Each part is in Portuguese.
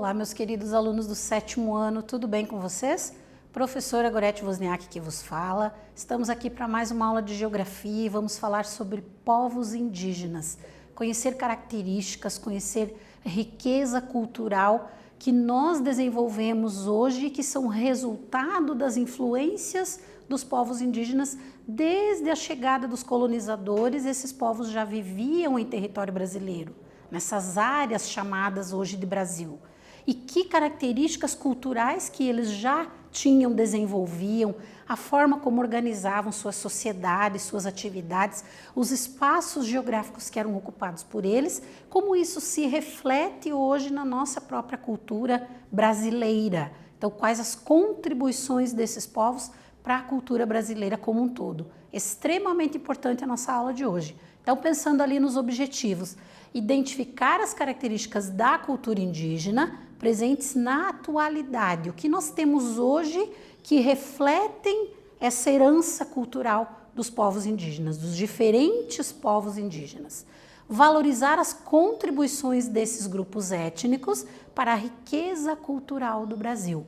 Olá, meus queridos alunos do 7º ano, tudo bem com vocês? Professora Gorete Wozniak que vos fala. Estamos aqui para mais uma aula de geografia e vamos falar sobre povos indígenas. Conhecer características, conhecer riqueza cultural que nós desenvolvemos hoje e que são resultado das influências dos povos indígenas. Desde a chegada dos colonizadores, esses povos já viviam em território brasileiro, nessas áreas chamadas hoje de Brasil. E que características culturais que eles já tinham, desenvolviam, a forma como organizavam suas sociedades, suas atividades, os espaços geográficos que eram ocupados por eles, como isso se reflete hoje na nossa própria cultura brasileira. Então, quais as contribuições desses povos para a cultura brasileira como um todo. Extremamente importante a nossa aula de hoje. Então, pensando ali nos objetivos, identificar as características da cultura indígena presentes na atualidade, o que nós temos hoje que refletem essa herança cultural dos povos indígenas, dos diferentes povos indígenas. Valorizar as contribuições desses grupos étnicos para a riqueza cultural do Brasil.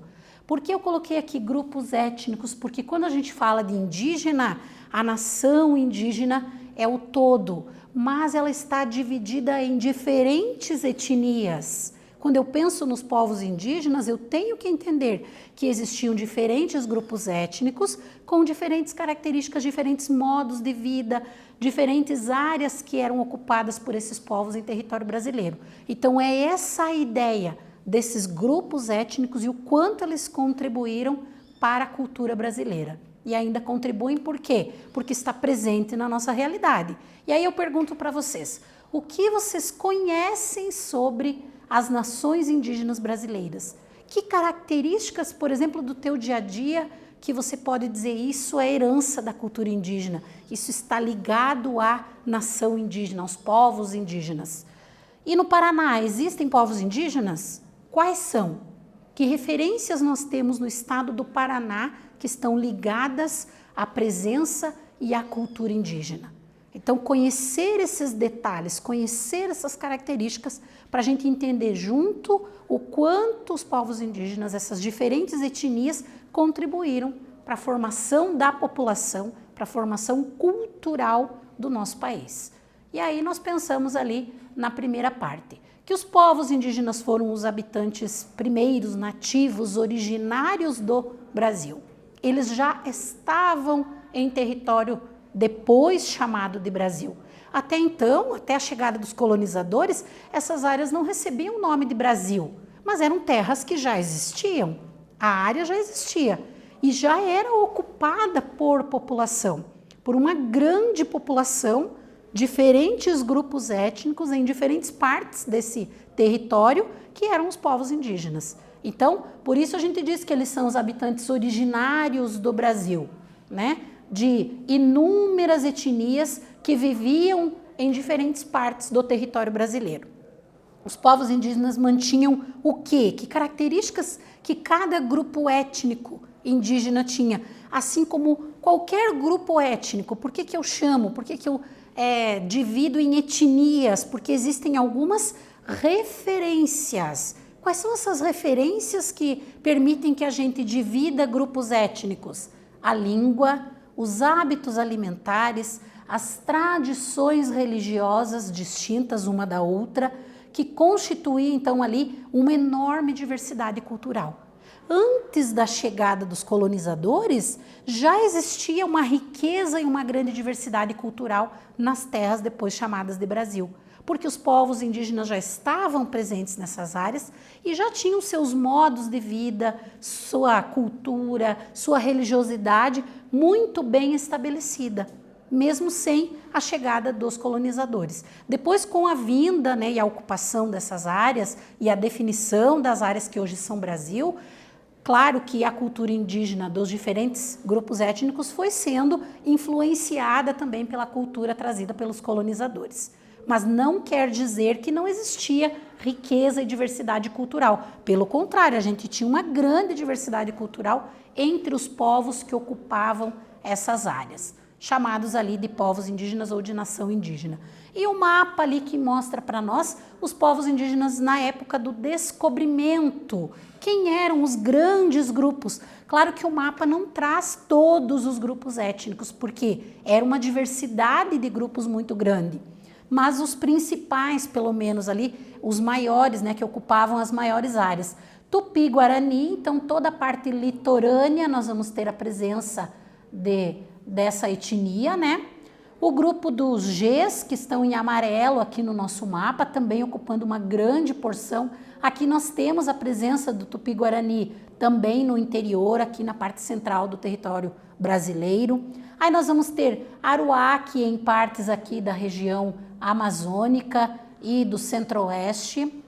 Por que eu coloquei aqui grupos étnicos? Porque quando a gente fala de indígena, a nação indígena é o todo, mas ela está dividida em diferentes etnias. Quando eu penso nos povos indígenas, eu tenho que entender que existiam diferentes grupos étnicos com diferentes características, diferentes modos de vida, diferentes áreas que eram ocupadas por esses povos em território brasileiro. Então é essa a ideia desses grupos étnicos e o quanto eles contribuíram para a cultura brasileira. E ainda contribuem por quê? Porque está presente na nossa realidade. E aí eu pergunto para vocês, o que vocês conhecem sobre as nações indígenas brasileiras? Que características, por exemplo, do teu dia a dia que você pode dizer isso é herança da cultura indígena, isso está ligado à nação indígena, aos povos indígenas? E no Paraná, existem povos indígenas? Quais são? Que referências nós temos no estado do Paraná que estão ligadas à presença e à cultura indígena? Então, conhecer esses detalhes, conhecer essas características, para a gente entender junto o quanto os povos indígenas, essas diferentes etnias, contribuíram para a formação da população, para a formação cultural do nosso país. E aí nós pensamos ali na primeira parte, que os povos indígenas foram os habitantes primeiros, nativos, originários do Brasil. Eles já estavam em território depois chamado de Brasil. Até então, até a chegada dos colonizadores, essas áreas não recebiam o nome de Brasil, mas eram terras que já existiam. A área já existia e já era ocupada por população, por uma grande população, diferentes grupos étnicos em diferentes partes desse território, que eram os povos indígenas. Então, por isso a gente diz que eles são os habitantes originários do Brasil, né? De inúmeras etnias que viviam em diferentes partes do território brasileiro. Os povos indígenas mantinham o quê? Que características que cada grupo étnico indígena tinha? Assim como qualquer grupo étnico. Por que eu chamo? Por que eu divido em etnias? Porque existem algumas referências. Quais são essas referências que permitem que a gente divida grupos étnicos? A língua, os hábitos alimentares, as tradições religiosas distintas uma da outra, que constituem então ali uma enorme diversidade cultural. Antes da chegada dos colonizadores, já existia uma riqueza e uma grande diversidade cultural nas terras depois chamadas de Brasil, porque os povos indígenas já estavam presentes nessas áreas e já tinham seus modos de vida, sua cultura, sua religiosidade muito bem estabelecida, mesmo sem a chegada dos colonizadores. Depois, com a vinda, e a ocupação dessas áreas e a definição das áreas que hoje são Brasil, claro que a cultura indígena dos diferentes grupos étnicos foi sendo influenciada também pela cultura trazida pelos colonizadores. Mas não quer dizer que não existia riqueza e diversidade cultural. Pelo contrário, a gente tinha uma grande diversidade cultural entre os povos que ocupavam essas áreas. chamados ali de povos indígenas ou de nação indígena. E o mapa ali que mostra para nós os povos indígenas na época do descobrimento. Quem eram os grandes grupos? Claro que o mapa não traz todos os grupos étnicos, porque era uma diversidade de grupos muito grande. Mas os principais, pelo menos ali, os maiores, né, que ocupavam as maiores áreas. Tupi-Guarani, então toda a parte litorânea nós vamos ter a presença dessa etnia, né? O grupo dos Gs, que estão em amarelo aqui no nosso mapa, também ocupando uma grande porção. Aqui nós temos a presença do Tupi-Guarani também no interior, aqui na parte central do território brasileiro. Aí nós vamos ter Aruaque em partes aqui da região amazônica e do centro-oeste.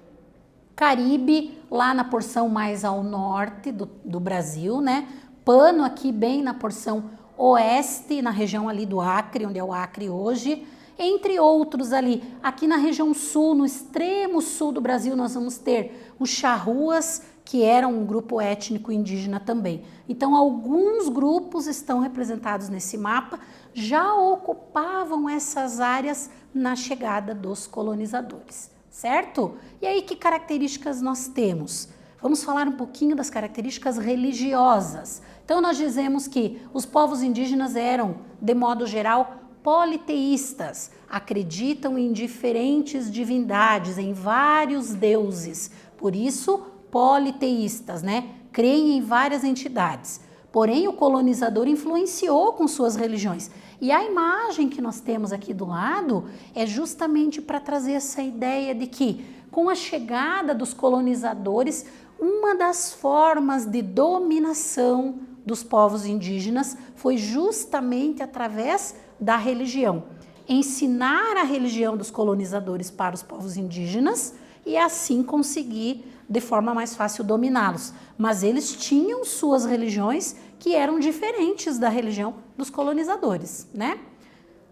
Caribe, lá na porção mais ao norte do Brasil, né? Pano aqui bem na porção oeste, na região ali do Acre, onde é o Acre hoje, entre outros ali. Aqui na região sul, no extremo sul do Brasil, nós vamos ter os charruas, que eram um grupo étnico indígena também. Então, alguns grupos estão representados nesse mapa, já ocupavam essas áreas na chegada dos colonizadores, certo? E aí, que características nós temos? Vamos falar um pouquinho das características religiosas. Então, nós dizemos que os povos indígenas eram, de modo geral, politeístas, acreditam em diferentes divindades, em vários deuses, por isso, politeístas, né? Creem em várias entidades. Porém, o colonizador influenciou com suas religiões. E a imagem que nós temos aqui do lado é justamente para trazer essa ideia de que, com a chegada dos colonizadores, uma das formas de dominação dos povos indígenas foi justamente através da religião. Ensinar a religião dos colonizadores para os povos indígenas e assim conseguir de forma mais fácil dominá-los. Mas eles tinham suas religiões que eram diferentes da religião dos colonizadores, né?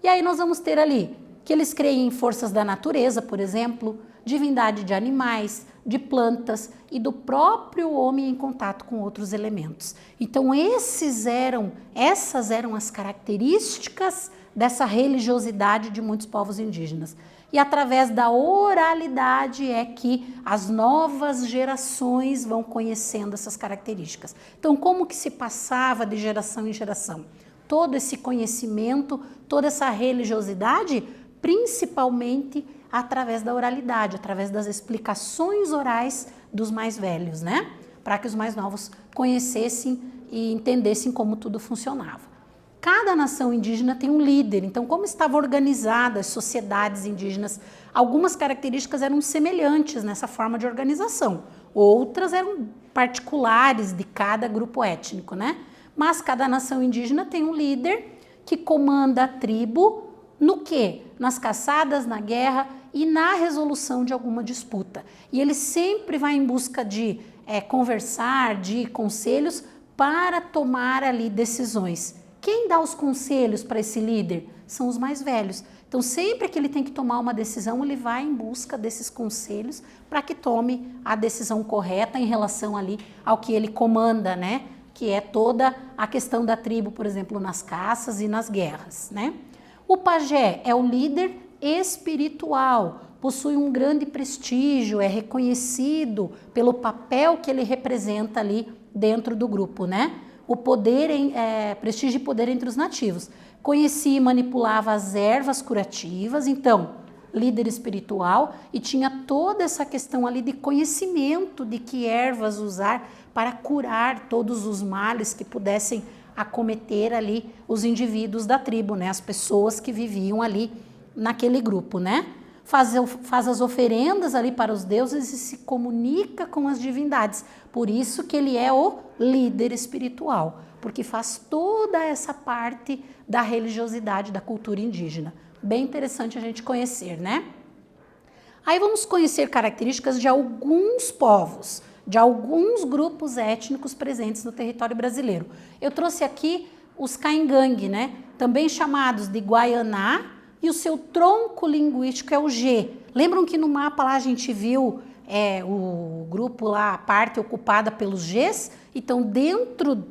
E aí nós vamos ter ali que eles creem em forças da natureza, por exemplo, divindade de animais, de plantas e do próprio homem em contato com outros elementos. Então essas eram as características dessa religiosidade de muitos povos indígenas. E através da oralidade é que as novas gerações vão conhecendo essas características. Então, como que se passava de geração em geração? Todo esse conhecimento, toda essa religiosidade, principalmente através da oralidade, através das explicações orais dos mais velhos, né? Para que os mais novos conhecessem e entendessem como tudo funcionava. Cada nação indígena tem um líder, então como estavam organizadas as sociedades indígenas, algumas características eram semelhantes nessa forma de organização, outras eram particulares de cada grupo étnico, né? Mas cada nação indígena tem um líder que comanda a tribo no quê? Nas caçadas, na guerra e na resolução de alguma disputa. E ele sempre vai em busca de conversar, de conselhos para tomar ali decisões. Quem dá os conselhos para esse líder? São os mais velhos. Então, sempre que ele tem que tomar uma decisão, ele vai em busca desses conselhos para que tome a decisão correta em relação ali ao que ele comanda, né? Que é toda a questão da tribo, por exemplo, nas caças e nas guerras, né? O pajé é o líder espiritual, possui um grande prestígio, é reconhecido pelo papel que ele representa ali dentro do grupo, né? O poder, prestígio e poder entre os nativos. Conhecia e manipulava as ervas curativas, então, líder espiritual, e tinha toda essa questão ali de conhecimento de que ervas usar para curar todos os males que pudessem acometer ali os indivíduos da tribo, né? As pessoas que viviam ali naquele grupo, né? Faz as oferendas ali para os deuses e se comunica com as divindades. Por isso que ele é o líder espiritual, porque faz toda essa parte da religiosidade da cultura indígena. Bem interessante a gente conhecer, né? Aí vamos conhecer características de alguns povos, de alguns grupos étnicos presentes no território brasileiro. Eu trouxe aqui os Caingangue, né? Também chamados de Guaianá, e o seu tronco linguístico é o G. Lembram que no mapa lá a gente viu o grupo lá, a parte ocupada pelos Gs? Então, dentro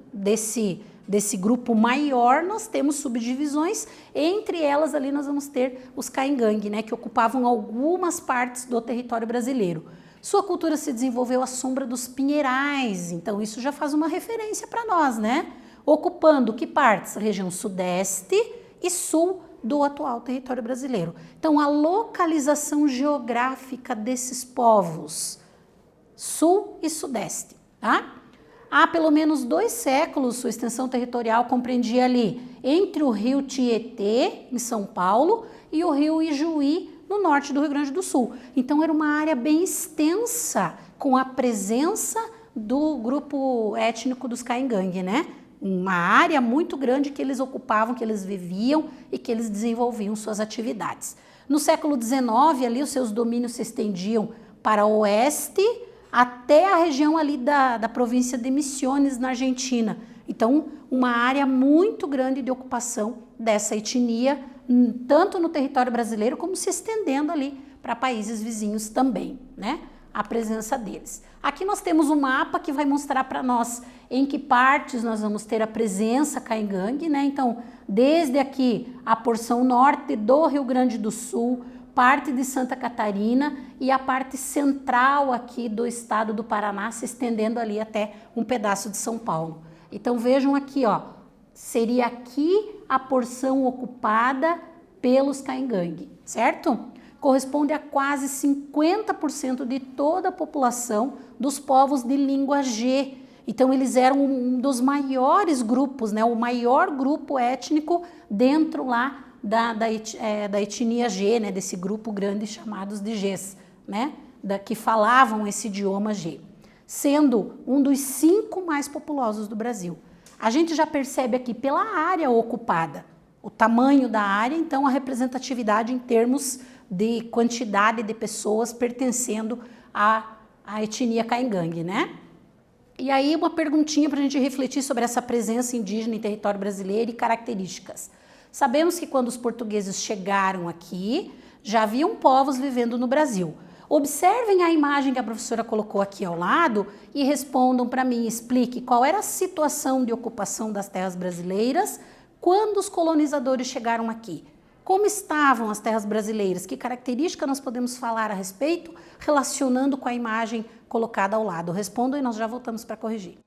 desse grupo maior, nós temos subdivisões, entre elas ali nós vamos ter os Caingangue, né, que ocupavam algumas partes do território brasileiro. Sua cultura se desenvolveu à sombra dos pinheirais, então isso já faz uma referência para nós, né? Ocupando que partes? Região sudeste e sul do atual território brasileiro. Então, a localização geográfica desses povos, sul e sudeste, tá? Há pelo menos 2 séculos, sua extensão territorial compreendia ali entre o rio Tietê, em São Paulo, e o rio Ijuí, no norte do Rio Grande do Sul. Então, era uma área bem extensa, com a presença do grupo étnico dos Caingangue, né? Uma área muito grande que eles ocupavam, que eles viviam e que eles desenvolviam suas atividades. No século XIX, ali, os seus domínios se estendiam para o oeste, até a região ali da província de Misiones, na Argentina. Então, uma área muito grande de ocupação dessa etnia, tanto no território brasileiro, como se estendendo ali para países vizinhos também, né? A presença deles. Aqui nós temos um mapa que vai mostrar para nós em que partes nós vamos ter a presença Caingangue, né? Então, desde aqui a porção norte do Rio Grande do Sul, parte de Santa Catarina e a parte central aqui do estado do Paraná, se estendendo ali até um pedaço de São Paulo. Então vejam aqui, ó, seria aqui a porção ocupada pelos Caingangue, certo? Corresponde a quase 50% de toda a população dos povos de língua G. Então eles eram um dos maiores grupos, né? O maior grupo étnico dentro lá da etnia G, né, desse grupo grande chamados de Gs, né, que falavam esse idioma G, sendo um dos 5 mais populosos do Brasil. A gente já percebe aqui pela área ocupada, o tamanho da área, então a representatividade em termos de quantidade de pessoas pertencendo à etnia Caingangue, né? E aí uma perguntinha para a gente refletir sobre essa presença indígena em território brasileiro e características. Sabemos que quando os portugueses chegaram aqui, já haviam povos vivendo no Brasil. Observem a imagem que a professora colocou aqui ao lado e respondam para mim, explique qual era a situação de ocupação das terras brasileiras quando os colonizadores chegaram aqui. Como estavam as terras brasileiras? Que característica nós podemos falar a respeito, relacionando com a imagem colocada ao lado? Respondam e nós já voltamos para corrigir.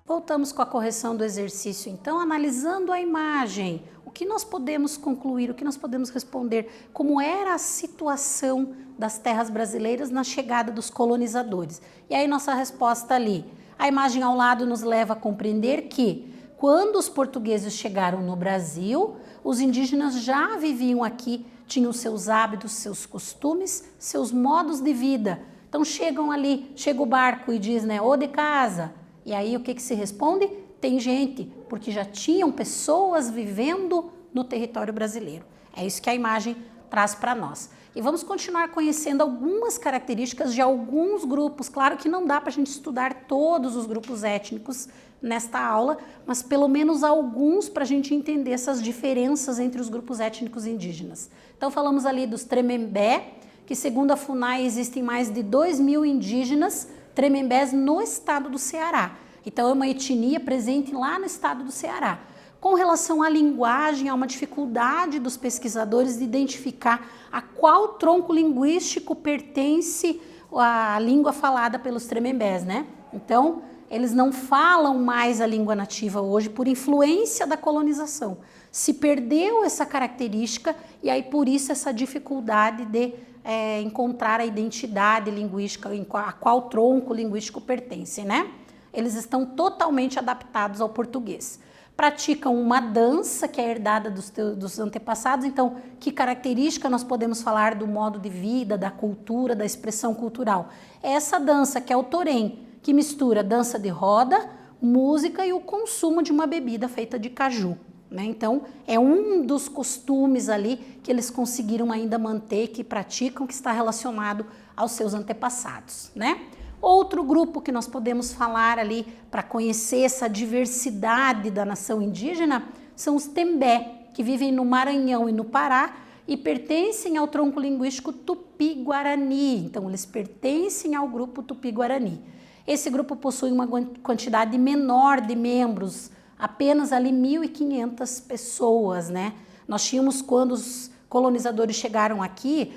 Voltamos com a correção do exercício, então, analisando a imagem. O que nós podemos concluir, o que nós podemos responder? Como era a situação das terras brasileiras na chegada dos colonizadores? E aí nossa resposta ali. A imagem ao lado nos leva a compreender que, quando os portugueses chegaram no Brasil, os indígenas já viviam aqui, tinham seus hábitos, seus costumes, seus modos de vida. Então chegam ali, chega o barco e diz, né, ô de casa. E aí o que se responde? Tem gente, porque já tinham pessoas vivendo no território brasileiro. É isso que a imagem traz para nós. E vamos continuar conhecendo algumas características de alguns grupos. Claro que não dá para a gente estudar todos os grupos étnicos nesta aula, mas pelo menos alguns para a gente entender essas diferenças entre os grupos étnicos indígenas. Então falamos ali dos Tremembé, que segundo a FUNAI existem mais de 2.000 indígenas Tremembés no estado do Ceará. Então é uma etnia presente lá no estado do Ceará. Com relação à linguagem, há uma dificuldade dos pesquisadores de identificar a qual tronco linguístico pertence a língua falada pelos Tremembés, né? Então, eles não falam mais a língua nativa hoje por influência da colonização. Se perdeu essa característica e aí por isso essa dificuldade de encontrar a identidade linguística a qual tronco linguístico pertence, né? Eles estão totalmente adaptados ao português. Praticam uma dança que é herdada dos antepassados, então que característica nós podemos falar do modo de vida, da cultura, da expressão cultural? É essa dança que é o torém, que mistura dança de roda, música e o consumo de uma bebida feita de caju, né? Então é um dos costumes ali que eles conseguiram ainda manter, que praticam, que está relacionado aos seus antepassados, né? Outro grupo que nós podemos falar ali para conhecer essa diversidade da nação indígena são os Tembé, que vivem no Maranhão e no Pará e pertencem ao tronco linguístico Tupi-Guarani. Então, eles pertencem ao grupo Tupi-Guarani. Esse grupo possui uma quantidade menor de membros, apenas ali 1.500 pessoas, né? Nós tínhamos, quando os colonizadores chegaram aqui,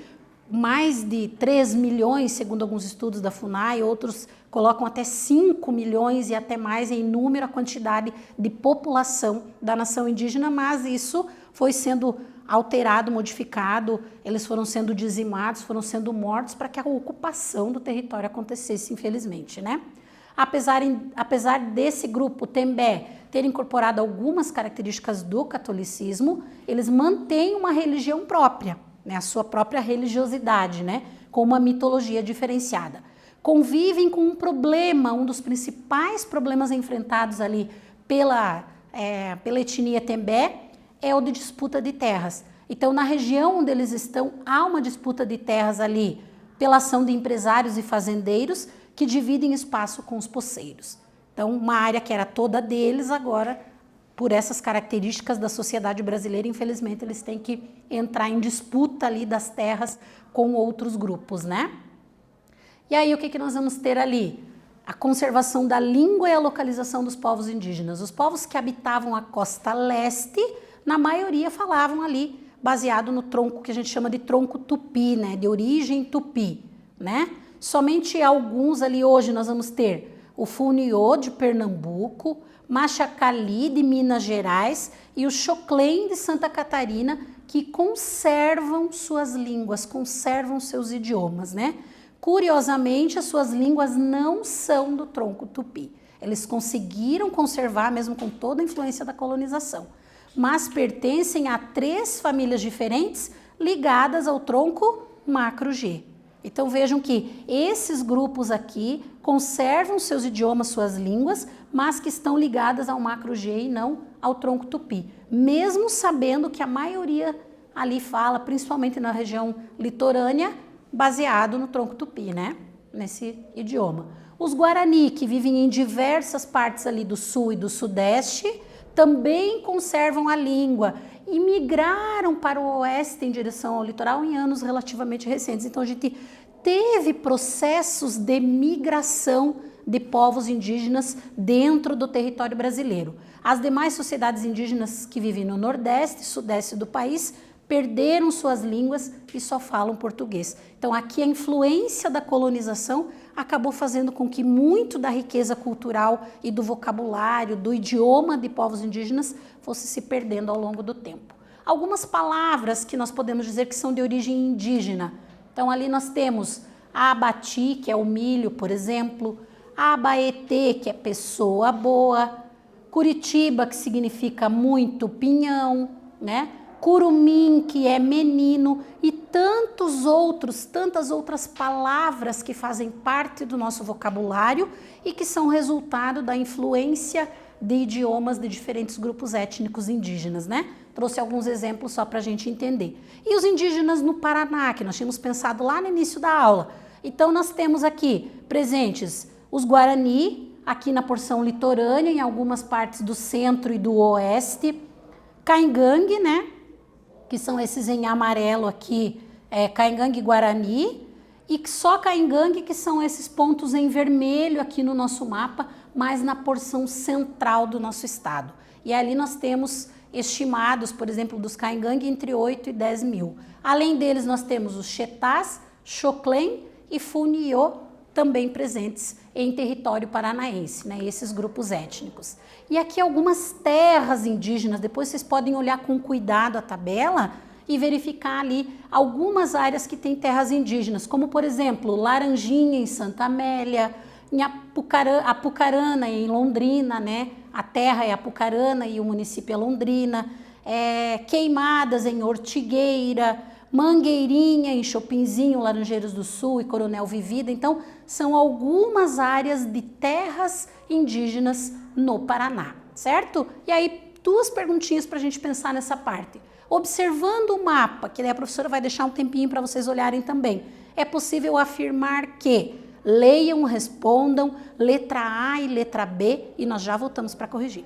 mais de 3 milhões, segundo alguns estudos da FUNAI, outros colocam até 5 milhões e até mais em número a quantidade de população da nação indígena, mas isso foi sendo alterado, modificado, eles foram sendo dizimados, foram sendo mortos para que a ocupação do território acontecesse, infelizmente, né? Apesar desse grupo Tembé ter incorporado algumas características do catolicismo, eles mantêm uma religião própria, né, a sua própria religiosidade, né, com uma mitologia diferenciada. Convivem com um problema, um dos principais problemas enfrentados ali pela etnia Tembé é o de disputa de terras. Então, na região onde eles estão, há uma disputa de terras ali pela ação de empresários e fazendeiros que dividem espaço com os poceiros. Então, uma área que era toda deles, agora, por essas características da sociedade brasileira, infelizmente, eles têm que entrar em disputa ali das terras com outros grupos, né? E aí, o que nós vamos ter ali? A conservação da língua e a localização dos povos indígenas. Os povos que habitavam a costa leste, na maioria falavam ali, baseado no tronco que a gente chama de tronco tupi, né? De origem tupi, né? Somente alguns ali hoje nós vamos ter o Funiô de Pernambuco, Machacali de Minas Gerais e o Xoclém de Santa Catarina, que conservam suas línguas, conservam seus idiomas, né? Curiosamente, as suas línguas não são do tronco tupi. Eles conseguiram conservar, mesmo com toda a influência da colonização, mas pertencem a 3 famílias diferentes ligadas ao tronco macro-G. Então vejam que esses grupos aqui conservam seus idiomas, suas línguas, mas que estão ligadas ao macro-G e não ao tronco tupi, mesmo sabendo que a maioria ali fala, principalmente na região litorânea, baseado no tronco tupi, né? Nesse idioma. Os Guarani, que vivem em diversas partes ali do sul e do sudeste, também conservam a língua e migraram para o oeste em direção ao litoral em anos relativamente recentes. Então a gente teve processos de migração de povos indígenas dentro do território brasileiro. As demais sociedades indígenas que vivem no nordeste e sudeste do país perderam suas línguas e só falam português. Então aqui a influência da colonização acabou fazendo com que muito da riqueza cultural e do vocabulário, do idioma de povos indígenas fosse se perdendo ao longo do tempo. Algumas palavras que nós podemos dizer que são de origem indígena. Então ali nós temos a abati, que é o milho, por exemplo, a abaetê, que é pessoa boa, Curitiba, que significa muito pinhão, né? Curumim, que é menino, e tantas outras palavras que fazem parte do nosso vocabulário e que são resultado da influência de idiomas de diferentes grupos étnicos indígenas, né? Trouxe alguns exemplos só para a gente entender. E os indígenas no Paraná, que nós tínhamos pensado lá no início da aula. Então, nós temos aqui presentes os Guarani, aqui na porção litorânea, em algumas partes do centro e do oeste, Caingangue, né? Que são esses em amarelo aqui, Caingangue Guarani, e só Caingangue, que são esses pontos em vermelho aqui no nosso mapa, mas na porção central do nosso estado. E ali nós temos estimados, por exemplo, dos Caingangue entre 8 e 10 mil. Além deles, nós temos os Chetás, Xoclém e Funiô também presentes em território paranaense, né, esses grupos étnicos. E aqui algumas terras indígenas, depois vocês podem olhar com cuidado a tabela e verificar ali algumas áreas que têm terras indígenas, como por exemplo, Laranjinha em Santa Amélia, em Apucarana em Londrina, né, a terra é Apucarana e o município é Londrina, Queimadas em Ortigueira, Mangueirinha em Chopinzinho, Laranjeiras do Sul e Coronel Vivida. Então, são algumas áreas de terras indígenas no Paraná, certo? E aí, duas perguntinhas para a gente pensar nessa parte. Observando o mapa, que daí a professora vai deixar um tempinho para vocês olharem também, é possível afirmar que leiam, respondam, letra A e letra B, e nós já voltamos para corrigir.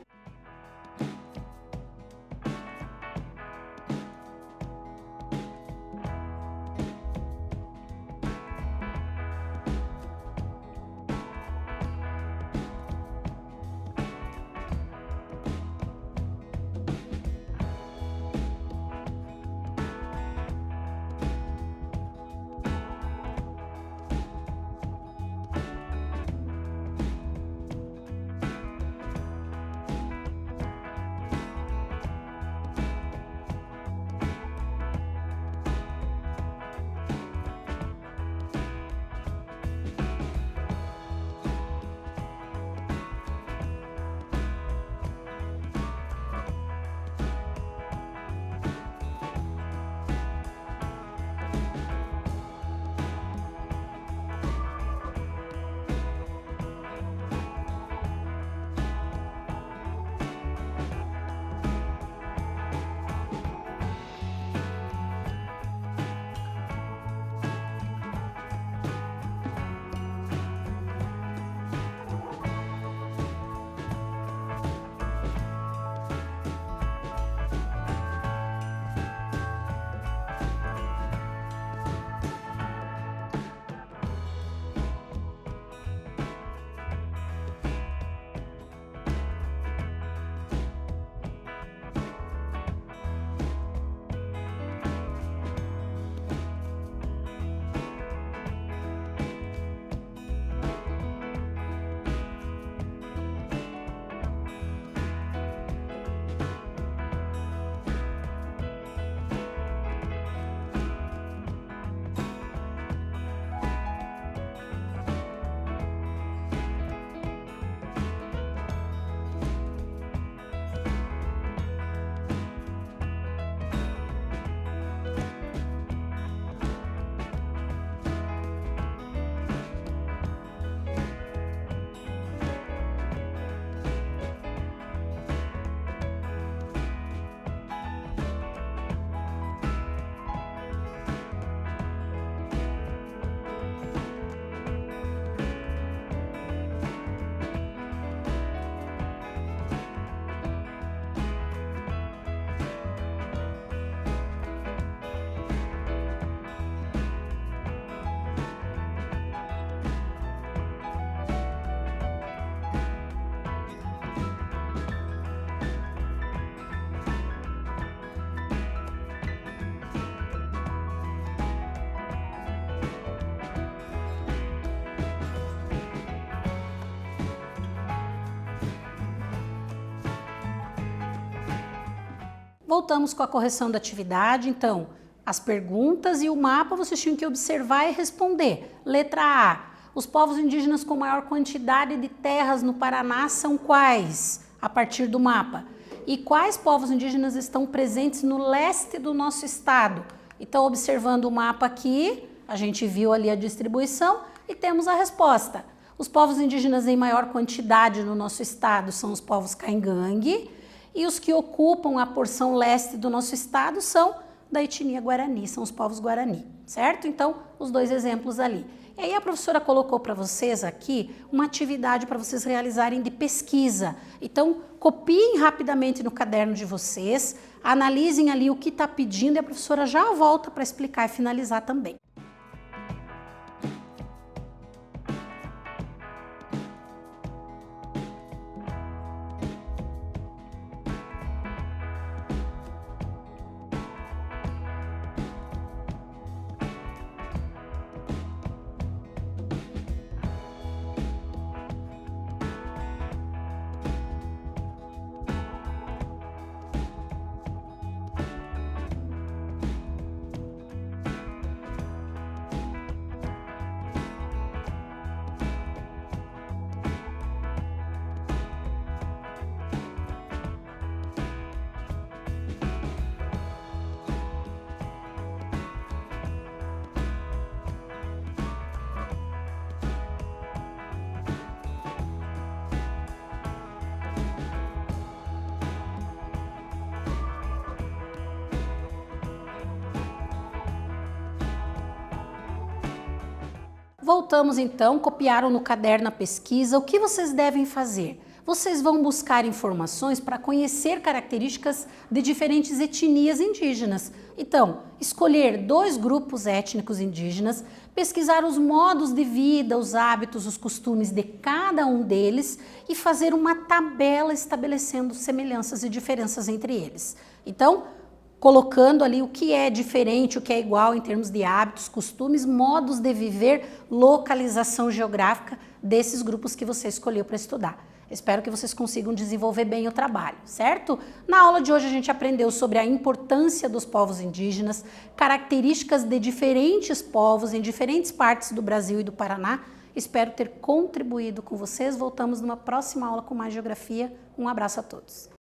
Voltamos com a correção da atividade, então, as perguntas e o mapa vocês tinham que observar e responder. Letra A, os povos indígenas com maior quantidade de terras no Paraná são quais? A partir do mapa. E quais povos indígenas estão presentes no leste do nosso estado? Então, observando o mapa aqui, a gente viu ali a distribuição e temos a resposta. Os povos indígenas em maior quantidade no nosso estado são os povos Caingangue, e os que ocupam a porção leste do nosso estado são da etnia Guarani, são os povos Guarani, certo? Então, os dois exemplos ali. E aí a professora colocou para vocês aqui uma atividade para vocês realizarem de pesquisa. Então, copiem rapidamente no caderno de vocês, analisem ali o que está pedindo e a professora já volta para explicar e finalizar também. Voltamos então, copiaram no caderno a pesquisa. O que vocês devem fazer? Vocês vão buscar informações para conhecer características de diferentes etnias indígenas. Então, escolher 2 grupos étnicos indígenas, pesquisar os modos de vida, os hábitos, os costumes de cada um deles e fazer uma tabela estabelecendo semelhanças e diferenças entre eles. Então, colocando ali o que é diferente, o que é igual em termos de hábitos, costumes, modos de viver, localização geográfica desses grupos que você escolheu para estudar. Espero que vocês consigam desenvolver bem o trabalho, certo? Na aula de hoje a gente aprendeu sobre a importância dos povos indígenas, características de diferentes povos em diferentes partes do Brasil e do Paraná. Espero ter contribuído com vocês. Voltamos numa próxima aula com mais geografia. Um abraço a todos.